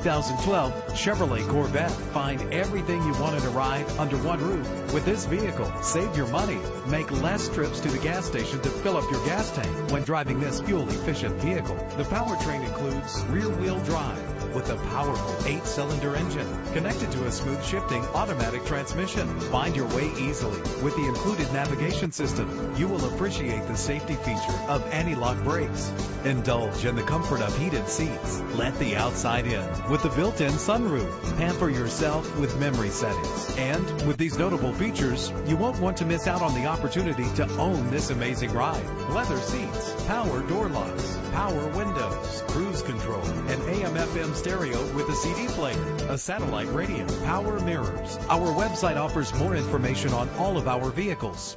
2012 Chevrolet Corvette. Find everything you want in a ride under one roof. With this vehicle, save your money. Make less trips to the gas station to fill up your gas tank when driving this fuel-efficient vehicle. The powertrain includes rear-wheel drive with a powerful 8-cylinder engine connected to a smooth shifting automatic transmission. Find your way easily with the included navigation system. You will appreciate the safety feature of anti-lock brakes. Indulge in the comfort of heated seats. Let the outside in with the built-in sunroof. Pamper yourself with memory settings. And with these notable features, you won't want to miss out on the opportunity to own this amazing ride. Leather seats, power door locks, power windows, cruise control, an AM/FM stereo with a CD player, a satellite radio, power mirrors. Our website offers more information on all of our vehicles.